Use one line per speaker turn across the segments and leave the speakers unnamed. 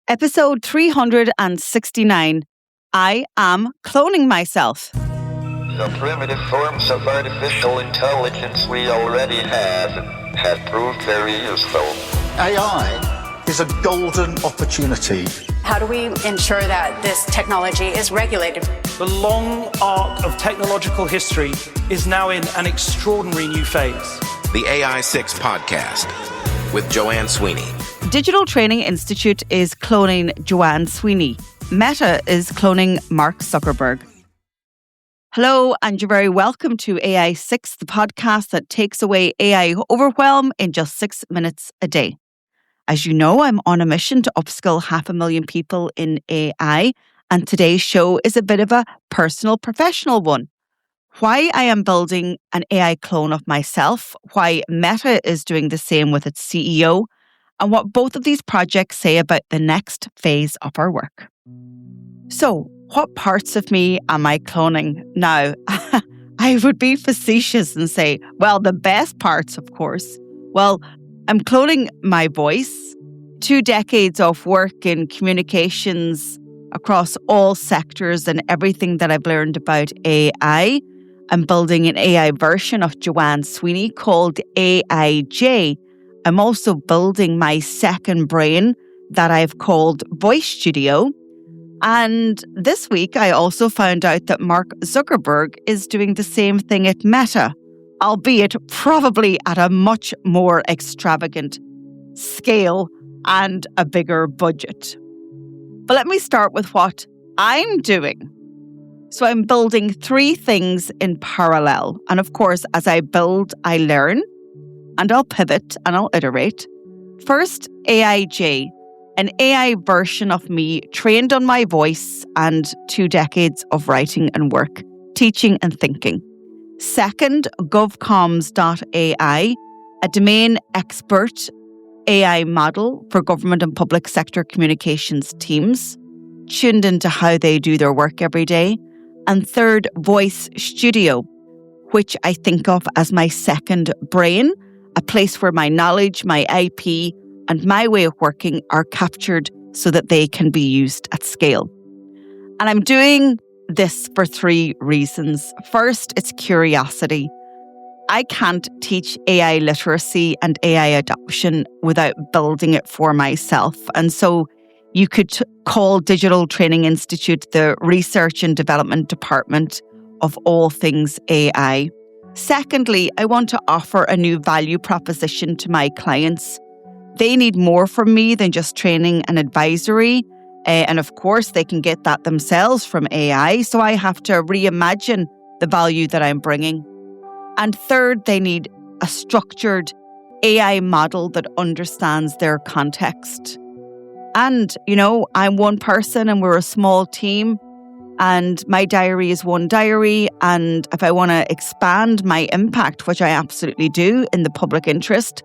Episode 369. I am cloning myself.
The primitive forms of artificial intelligence we already have proved very useful.
AI is a golden opportunity.
How do we ensure that this technology is regulated?
The long arc of technological history is now in an extraordinary new phase.
The AI 6 podcast with Joanne Sweeney.
Digital Training Institute is cloning Joanne Sweeney. Meta is cloning Mark Zuckerberg. Hello, and you're very welcome to AI 6, the podcast that takes away AI overwhelm in just 6 minutes a day. As you know, I'm on a mission to upskill 500,000 people in AI, and today's show is a bit of a personal, professional one. Why I am building an AI clone of myself, why Meta is doing the same with its CEO, and what both of these projects say about the next phase of our work. So, what parts of me am I cloning? Now, I would be facetious and say, well, the best parts, of course. Well, I'm cloning my voice, 2 decades of work in communications across all sectors and everything that I've learned about AI. I'm building an AI version of Joanne Sweeney called AIJ. I'm also building my second brain that I've called Voice Studio. And this week, I also found out that Mark Zuckerberg is doing the same thing at Meta, albeit probably at a much more extravagant scale and a bigger budget. But let me start with what I'm doing. So I'm building 3 things in parallel. And of course, as I build, I learn, and I'll pivot and I'll iterate. First, AIJ, an AI version of me trained on my voice and 2 decades of writing and work, teaching and thinking. Second, govcoms.ai, a domain expert AI model for government and public sector communications teams, tuned into how they do their work every day. And third, Voice Studio, which I think of as my second brain, a place where my knowledge, my IP, and my way of working are captured so that they can be used at scale. And I'm doing this for 3 reasons. First, it's curiosity. I can't teach AI literacy and AI adoption without building it for myself. And so you could call Digital Training Institute the research and development department of all things AI. Secondly, I want to offer a new value proposition to my clients. They need more from me than just training and advisory. And of course, they can get that themselves from AI. So I have to reimagine the value that I'm bringing. And third, they need a structured AI model that understands their context. And, you know, I'm one person and we're a small team. And my diary is one diary. And if I want to expand my impact, which I absolutely do in the public interest,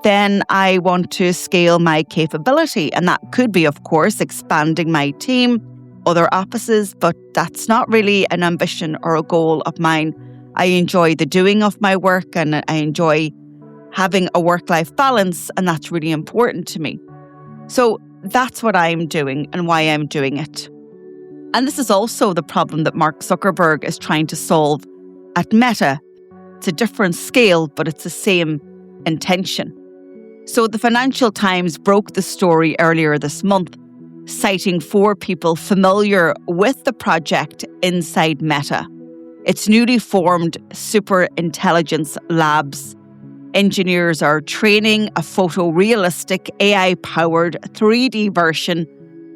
then I want to scale my capability. And that could be, of course, expanding my team, other offices, but that's not really an ambition or a goal of mine. I enjoy the doing of my work and I enjoy having a work-life balance, and that's really important to me. So that's what I'm doing and why I'm doing it. And this is also the problem that Mark Zuckerberg is trying to solve at Meta. It's a different scale, but it's the same intention. So the Financial Times broke the story earlier this month, citing 4 people familiar with the project inside Meta. Its newly formed Super Intelligence Labs. Engineers are training a photorealistic AI-powered 3D version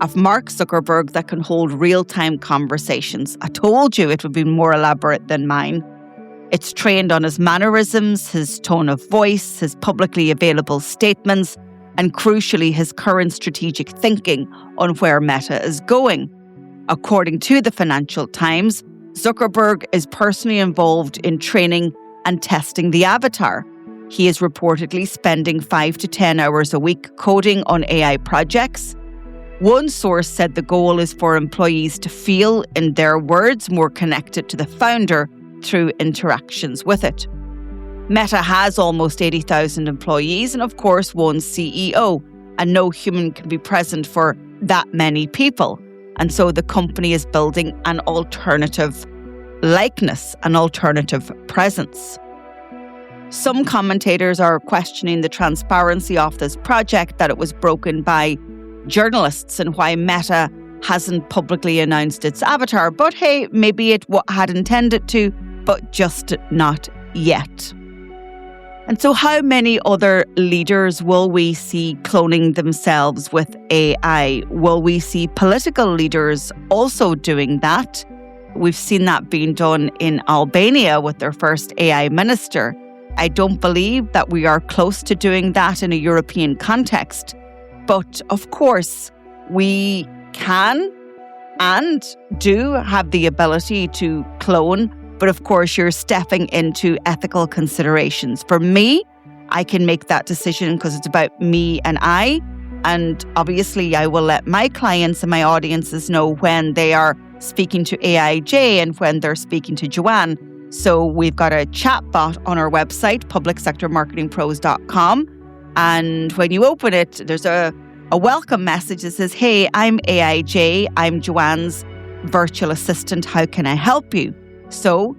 of Mark Zuckerberg that can hold real-time conversations. I told you it would be more elaborate than mine. It's trained on his mannerisms, his tone of voice, his publicly available statements, and crucially, his current strategic thinking on where Meta is going. According to the Financial Times, Zuckerberg is personally involved in training and testing the avatar. He is reportedly spending 5 to 10 hours a week coding on AI projects. One source said the goal is for employees to feel, in their words, more connected to the founder through interactions with it. Meta has almost 80,000 employees and, of course, one CEO, and no human can be present for that many people. And so the company is building an alternative likeness, an alternative presence. Some commentators are questioning the transparency of this project, that it was broken by journalists, and why Meta hasn't publicly announced its avatar. But hey, maybe it had intended to, but just not yet. And so how many other leaders will we see cloning themselves with AI? Will we see political leaders also doing that? We've seen that being done in Albania with their first AI minister. I don't believe that we are close to doing that in a European context. But of course, we can and do have the ability to clone. But of course, you're stepping into ethical considerations. For me, I can make that decision because it's about me and I. And obviously, I will let my clients and my audiences know when they are speaking to AIJ and when they're speaking to Joanne. So we've got a chat bot on our website, publicsectormarketingpros.com. And when you open it, there's a welcome message that says, "Hey, I'm AIJ. I'm Joanne's virtual assistant. How can I help you?" So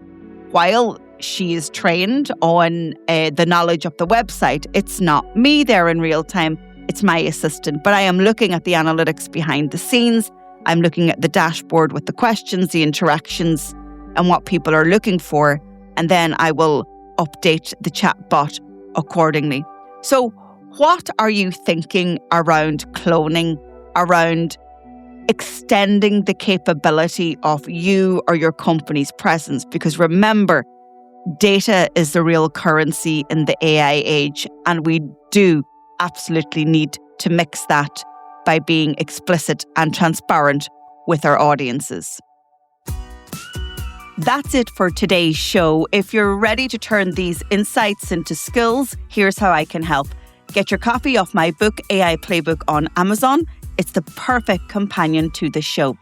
while she is trained on the knowledge of the website, it's not me there in real time. It's my assistant. But I am looking at the analytics behind the scenes. I'm looking at the dashboard with the questions, the interactions, and what people are looking for. And then I will update the chat bot accordingly. So what are you thinking around cloning, around extending the capability of you or your company's presence? Because remember, data is the real currency in the AI age, and we do absolutely need to mix that by being explicit and transparent with our audiences. That's it for today's show. If you're ready to turn these insights into skills, here's how I can help. Get your copy of my book, AI Playbook, on Amazon. It's the perfect companion to the show.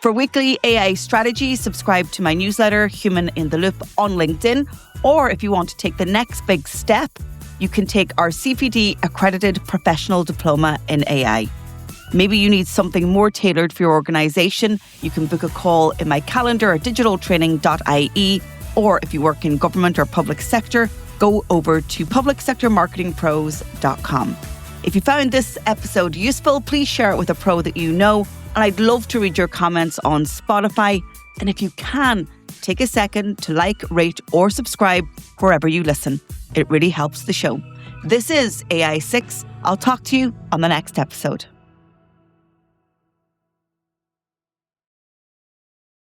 For weekly AI strategy, subscribe to my newsletter, Human in the Loop, on LinkedIn. Or if you want to take the next big step, you can take our CPD accredited professional diploma in AI. Maybe you need something more tailored for your organization. You can book a call in my calendar at digitaltraining.ie. Or if you work in government or public sector, go over to publicsectormarketingpros.com. If you found this episode useful, please share it with a pro that you know. And I'd love to read your comments on Spotify. And if you can, take a second to like, rate, or subscribe wherever you listen. It really helps the show. This is AI6. I'll talk to you on the next episode.